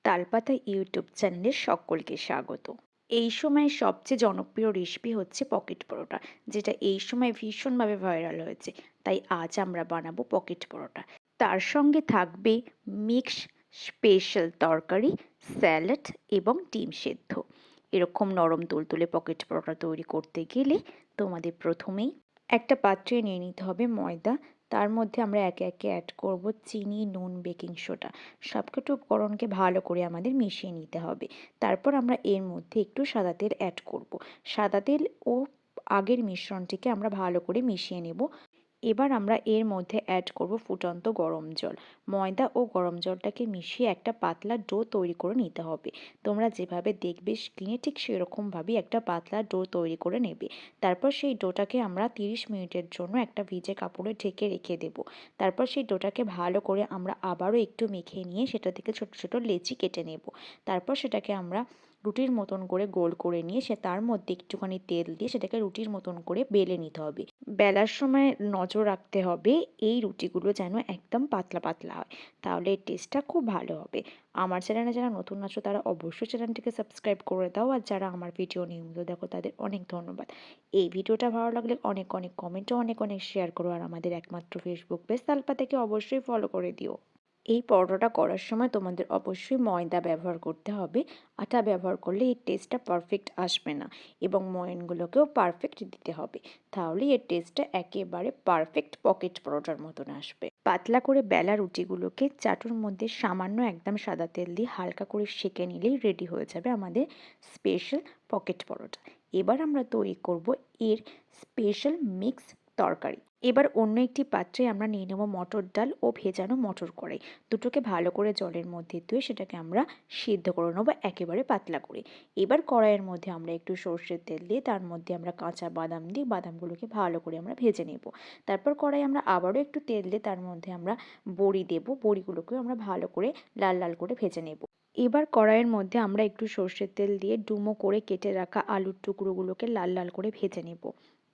তালপাতা YouTube চ্যানেলে সকলকে স্বাগত। এই সময়ে সবচেয়ে জনপ্রিয় রেসিপি হচ্ছে পকেট পরোটা, যেটা এই সময় ভীষণভাবে ভাইরাল হয়েছে। তাই আজ আমরা বানাবো পকেট পরোটা। তার সঙ্গে থাকবে মিক্স স্পেশাল তরকারি, স্যালাড এবং ডিম সেদ্ধ। এরকম নরম তুলতুলে পকেট পরোটা তৈরি করতে গেলে তোমাদের প্রথমেই একটা পাত্রে নিয়ে নিতে হবে ময়দা। তার মধ্যে আমরা একে একে অ্যাড করব চিনি, নুন, বেকিং সোডা। সবকটি উপকরণকে ভালো করে আমাদের মিশিয়ে নিতে হবে। তারপর আমরা এর মধ্যে একটু সাদা তেল অ্যাড করব। সাদা তেল ও আগের মিশ্রণটিকে আমরা ভালো করে মিশিয়ে নেব। এবার আমরা এর মধ্যে অ্যাড করব ফুটন্ত গরম জল। ময়দা ও গরম জলটাকে মিশিয়ে একটা পাতলা ডো তৈরি করে নিতে হবে। তোমরা যেভাবে দেখবে স্ক্রিনে ঠিক সেরকমভাবেই একটা পাতলা ডো তৈরি করে নেবে। তারপর সেই ডোটাকে আমরা 30 মিনিটের জন্য একটা ভিজে কাপড়ে ঢেকে রেখে দেব। তারপর সেই ডোটাকে ভালো করে আমরা আবারও একটু মেখে নিয়ে সেটা থেকে ছোট ছোট লেচি কেটে নেব। তারপর সেটাকে আমরা রুটির মতন করে গোল করে নিয়ে তার মধ্যে একটুখানি তেল দিয়ে সেটাকে রুটির মতন করে বেলে নিতে হবে। বেলার সময় নজর রাখতে হবে এই রুটিগুলো যেন একদম পাতলা পাতলা হয়, তাহলে এর টেস্টটা খুব ভালো হবে। আমার চ্যানেলে যারা নতুন আছো তারা অবশ্যই চ্যানেলটিকে সাবস্ক্রাইব করে দাও, আর যারা আমার ভিডিও নিয়মিত দেখো তাদের অনেক ধন্যবাদ। এই ভিডিওটা ভালো লাগলে অনেক অনেক কমেন্টও অনেক অনেক শেয়ার করো, আর আমাদের একমাত্র ফেসবুক পেজ তালপাতাকে অবশ্যই ফলো করে দিও। এই পরোটাটা করার সময় তোমাদের অবশ্যই ময়দা ব্যবহার করতে হবে। আটা ব্যবহার করলে এর টেস্টটা পারফেক্ট আসবে না, এবং ময়ানগুলোকেও পারফেক্ট দিতে হবে। তাহলে এর টেস্টটা একেবারে পারফেক্ট পকেট পরোটার মতন আসবে। পাতলা করে বেলা রুটিগুলোকে চাটুর মধ্যে সামান্য একদম সাদা তেল দিয়ে হালকা করে সেঁকে নিলেই রেডি হয়ে যাবে আমাদের স্পেশাল পকেট পরোটা। এবার আমরা তৈরি করব এর স্পেশাল মিক্স তরকারি। এবার অন্য একটি পাত্রে আমরা নিয়ে নেব মটর ডাল ও ভেজানো মটর কড়াই। দুটোকে ভালো করে জলের মধ্যে ধুয়ে সেটাকে আমরা সিদ্ধ করে নেবো একেবারে পাতলা করে। এবার কড়াইয়ের মধ্যে আমরা একটু সর্ষের তেল দিয়ে তার মধ্যে আমরা কাঁচা বাদাম দিই, বাদামগুলোকে ভালো করে আমরা ভেজে নেব। তারপর কড়াই আমরা আবারও একটু তেল দিয়ে তার মধ্যে আমরা বড়ি দেব, বড়িগুলোকেও আমরা ভালো করে লাল লাল করে ভেজে নেব। এবার কড়াইয়ের মধ্যে আমরা একটু সর্ষের তেল দিয়ে ডুমো করে কেটে রাখা আলুর টুকরোগুলোকে লাল লাল করে ভেজে নেব।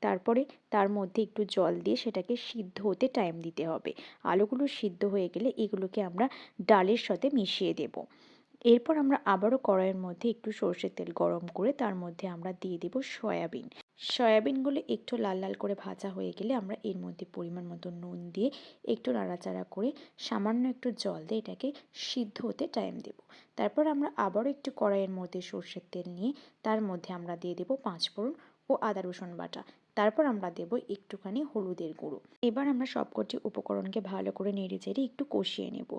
তারপরে তার মধ্যে একটু জল দিয়ে সেটাকে সিদ্ধ হতে টাইম দিতে হবে। আলুগুলো সিদ্ধ হয়ে গেলে এগুলোকে আমরা ডালের সাথে মিশিয়ে দেব। এরপর আমরা আবারও কড়াইয়ের মধ্যে একটু সর্ষের তেল গরম করে তার মধ্যে আমরা দিয়ে দেব সয়াবিন। সয়াবিনগুলো একটু লাল লাল করে ভাজা হয়ে গেলে আমরা এর মধ্যে পরিমাণ মতো নুন দিয়ে একটু নাড়াচাড়া করে সামান্য একটু জল দিয়ে এটাকে সিদ্ধ হতে টাইম দেব। তারপর আমরা আবারও একটু কড়াইয়ের মধ্যে সর্ষের তেল নিয়ে তার মধ্যে আমরা দিয়ে দেব পাঁচফোড়ন ও আদা রসুন বাটা। তারপর আমরা দেব একটুখানি হলুদের গুঁড়ো। এবার আমরা সবকটি উপকরণকে ভালো করে নেড়ে চেড়ে একটু কষিয়ে নেব।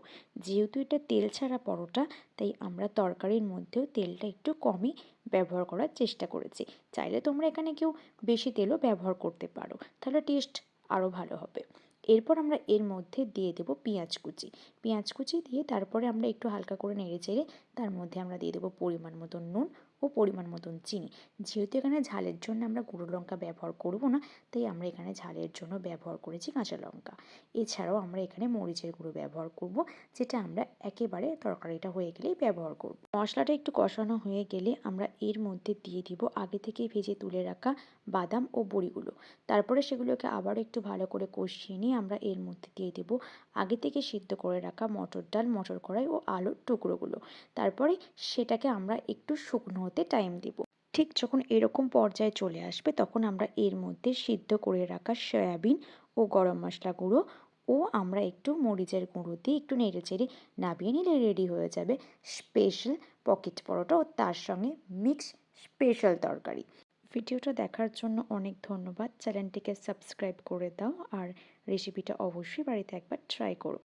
যেহেতু এটা তেল ছাড়া পরোটা, তাই আমরা তরকারির মধ্যেও তেলটা একটু কমই ব্যবহার করার চেষ্টা করেছি। চাইলে তোমরা এখানে কেউ বেশি তেলও ব্যবহার করতে পারো, তাহলে টেস্ট আরও ভালো হবে। এরপর আমরা এর মধ্যে দিয়ে দেব পেঁয়াজ কুচি। পেঁয়াজ কুচি দিয়ে তারপরে আমরা একটু হালকা করে নেড়ে চেড়ে তার মধ্যে আমরা দিয়ে দেবো পরিমাণ মতন নুন ও পরিমাণ মতন চিনি। যেহেতু এখানে ঝালের জন্য আমরা গুঁড়ো লঙ্কা ব্যবহার করব না, তাই আমরা এখানে ঝালের জন্য ব্যবহার করেছি কাঁচা লঙ্কা। এছাড়াও আমরা এখানে মরিচের গুঁড়ো ব্যবহার করব, যেটা আমরা একেবারে তরকারিটা হয়ে গেলেই ব্যবহার করব। মশলাটা একটু কষানো হয়ে গেলে আমরা এর মধ্যে দিয়ে দিব আগে থেকে ভেজে তুলে রাখা বাদাম ও বড়িগুলো। তারপরে সেগুলোকে আবার একটু ভালো করে কষিয়ে নিয়ে আমরা এর মধ্যে দিয়ে দেব আগে থেকে সিদ্ধ করে রাখা মটর ডাল, মটর কড়াই ও আলুর টুকরোগুলো। তারপরে সেটাকে আমরা একটু শুকনো হতে টাইম দেব। ঠিক যখন এরকম পর্যায়ে চলে আসবে তখন আমরা এর মধ্যে সিদ্ধ করে রাখা সয়াবিন ও গরম মশলা গুঁড়ো ও আমরা একটু মরিচের গুঁড়ো দিয়ে একটু নেড়ে চেড়ে নামিয়ে নিলে রেডি হয়ে যাবে স্পেশাল পকেট পরোটা ও তার সঙ্গে মিক্স স্পেশাল তরকারি। ভিডিওটা দেখার জন্য অনেক ধন্যবাদ। চ্যানেলটিকে সাবস্ক্রাইব করে দাও, আর রেসিপিটা অবশ্যই বাড়িতে একবার ট্রাই করো।